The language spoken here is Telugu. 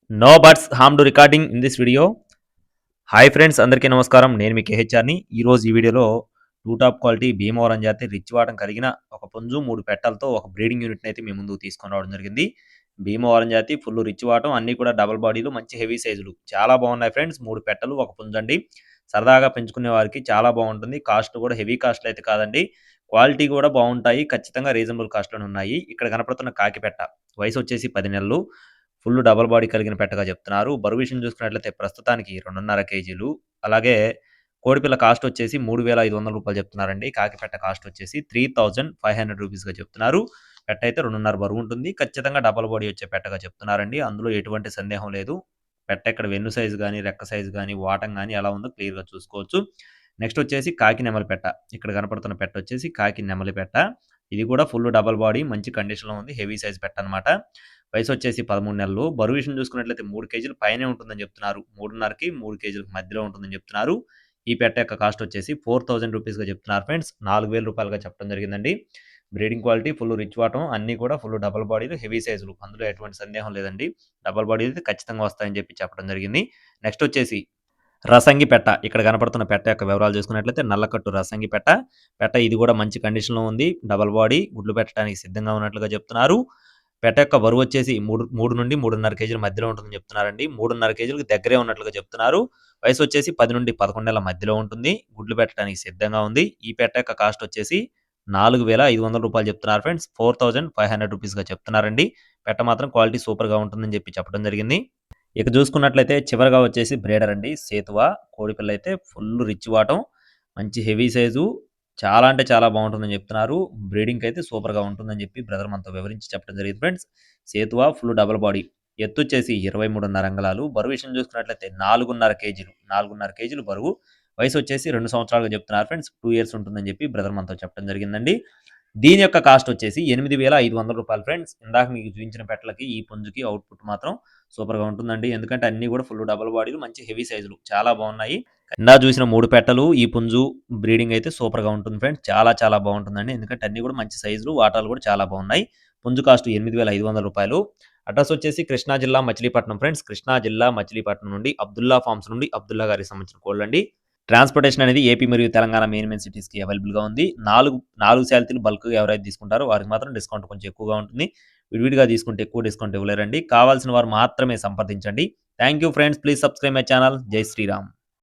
No bats harm to recording in this video. Hi friends, అందరికీ నమస్కారం. నేను మీ కేహెచ్ఆర్ని. ఈరోజు ఈ వీడియోలో టూ టాప్ క్వాలిటీ భీమవరం జాతి రిచ్ వాటం కలిగిన ఒక పుంజు 3 పెట్టలతో ఒక బ్రీడింగ్ యూనిట్ని అయితే మీ ముందుకు తీసుకొని రావడం జరిగింది. భీమవరం జాతి ఫుల్ రిచ్ వాటం, అన్నీ కూడా డబల్ బాడీలు, మంచి హెవీ సైజులు చాలా బాగున్నాయి ఫ్రెండ్స్. 3 పెట్టలు ఒక పుంజండి. సరదాగా పెంచుకునే వారికి చాలా బాగుంటుంది. కాస్ట్ కూడా హెవీ కాస్ట్లు అయితే కాదండి, క్వాలిటీ కూడా బాగుంటాయి. ఖచ్చితంగా రీజనబుల్ కాస్ట్లోనే ఉన్నాయి. ఇక్కడ కనపడుతున్న కాకి పెట్ట వయసు వచ్చేసి 10 నెలలు. ఫుల్ డబల్ బాడీ కలిగిన పెట్టగా చెప్తున్నారు. బరువు విషయం చూసుకున్నట్లయితే ప్రస్తుతానికి 2.5 కేజీలు. అలాగే కోడిపిల్ల కాస్ట్ వచ్చేసి రూ. 3,500 చెప్తున్నారండి. కాకి పెట్ట కాస్ట్ వచ్చేసి 3,500 రూపీస్గా చెప్తున్నారు. పెట్ట అయితే 2.5 బరువు ఉంటుంది. ఖచ్చితంగా డబల్ బాడీ వచ్చే పెట్టగా చెప్తున్నారండి. అందులో ఎటువంటి సందేహం లేదు. పెట్ట ఇక్కడ వెన్ను సైజు కానీ, రెక్క సైజు కానీ, వాటం కానీ ఎలా ఉందో క్లియర్గా చూసుకోవచ్చు. నెక్స్ట్ వచ్చేసి కాకి నెమలి పెట్ట. ఇక్కడ కనపడుతున్న పెట్ట వచ్చేసి కాకి నెమలి పెట్ట. ఇది కూడా ఫుల్ డబల్ బాడీ, మంచి కండిషన్లో ఉంది. హెవీ సైజ్ పెట్ట అనమాట. వయసు వచ్చేసి 13 నెలలు. బరువు విషయం చూసుకున్నట్లయితే 3 కేజీలు పైనే ఉంటుందని చెప్తున్నారు. 3.5కి 3 కేజీలకు మధ్యలో ఉంటుందని చెప్తున్నారు. ఈ పెట్ట యొక్క కాస్ట్ వచ్చేసి 4,000 రూపీస్గా చెప్తున్నారు ఫ్రెండ్స్. 4,000 రూపాయలుగా చెప్పడం జరిగిందండి. బ్రీడింగ్ క్వాలిటీ ఫుల్ రిచ్ వాటం, అన్నీ కూడా ఫుల్ డబల్ బాడీలు, హెవీ సైజులు, అందులో ఎటువంటి సందేహం లేదండి. డబల్ బాడీ అయితే ఖచ్చితంగా వస్తాయని చెప్పడం జరిగింది. నెక్స్ట్ వచ్చేసి రసంగి పెట్ట. ఇక్కడ కనపడుతున్న పెట్ట యొక్క వివరాలు చూసుకున్నట్లయితే నల్లకట్టు రసంగి పెట్ట. పెట్ట ఇది కూడా మంచి కండిషన్లో ఉంది. డబల్ బాడీ, గుడ్లు పెట్టడానికి సిద్ధంగా ఉన్నట్లుగా చెప్తున్నారు. పెట్ట యొక్క బరువు వచ్చేసి 3 నుండి 3.5 కేజీల మధ్యలో ఉంటుందని చెప్తున్నారండి. 3.5 కేజీలకు దగ్గరే ఉన్నట్లుగా చెప్తున్నారు. వయసు వచ్చేసి 10 నుండి 11 నెలల మధ్యలో ఉంటుంది. గుడ్లు పెట్టడానికి సిద్ధంగా ఉంది. ఈ పెట్ట యొక్క కాస్ట్ వచ్చేసి రూ. 4,500 చెప్తున్నారు ఫ్రెండ్స్. 4,500 రూపీస్గా చెప్తున్నారండి. పెట్ట మాత్రం క్వాలిటీ సూపర్గా ఉంటుందని చెప్పడం జరిగింది. ఇక చూసుకున్నట్లయితే చివరగా వచ్చేసి బ్రేడర్ అండి. సేతువ కోడిపిల్ల అయితే ఫుల్ రిచ్ వాటం, మంచి హెవీ సైజు, చాలా అంటే చాలా బాగుంటుందని చెప్తున్నారు. బ్రీడింగ్కి అయితే సూపర్గా ఉంటుందని బ్రదర్ మనతో వివరించి చెప్పడం జరిగింది ఫ్రెండ్స్. సేతువ ఫుల్ డబల్ బాడీ, ఎత్తు వచ్చేసి 23.5 అంగుళాలు. బరువు విషయం చూసుకున్నట్లయితే 4.5 కేజీలు. 4.5 కేజీలు బరువు. వయసు వచ్చేసి 2 సంవత్సరాలుగా చెప్తున్నారు ఫ్రెండ్స్. 2 ఇయర్స్ ఉంటుందని బ్రదర్ మనతో చెప్పడం జరిగిందండి. దీని యొక్క కాస్ట్ వచ్చేసి 8,500 రూపాయలు ఫ్రెండ్స్. ఇందాక మీకు చూపించిన పెట్టలకి ఈ పుంజుకి అవుట్పుట్ మాత్రం సూపర్గా ఉంటుందండి. ఎందుకంటే అన్నీ కూడా ఫుల్ డబల్ బాడీలు, మంచి హెవీ సైజులు, చాలా బాగున్నాయి. ఇందాక చూసిన 3 పెట్టలు, ఈ పుంజు బ్రీడింగ్ అయితే సూపర్గా ఉంటుంది ఫ్రెండ్స్. చాలా చాలా బాగుంటుందండి. ఎందుకంటే అన్నీ కూడా మంచి సైజులు, వాటాలు కూడా చాలా బాగున్నాయి. పుంజు కాస్ట్ 8,500 రూపాయలు. అడ్రస్ వచ్చేసి కృష్ణా జిల్లా మచిలీపట్నం ఫ్రెండ్స్. కృష్ణా జిల్లా మచిలీపట్నం నుండి అబ్దుల్లా ఫార్మ్స్ నుండి అబ్దుల్లా గారికి సంబంధించిన కోళ్ళండి. ట్రాన్స్‌పోర్టేషన్ అనేది ఏపీ మరియు తెలంగాణ మెయిన్ సిటీస్‌కి అవైలబుల్‌గా ఉంది. 4 శాలరీలు బల్క్‌గా ఎవరైతే తీసుకుంటారో వారికి మాత్రం డిస్కౌంట్ కొంచెం ఎక్కువగా ఉంటుంది. విడివిడిగా తీసుకుంటే ఎక్కువ డిస్కౌంట్ ఇవ్వలేరండి. కావాల్సిన వారు మాత్రమే సంప్రదించండి. Thank you friends. Please subscribe my channel. జై శ్రీరామ్.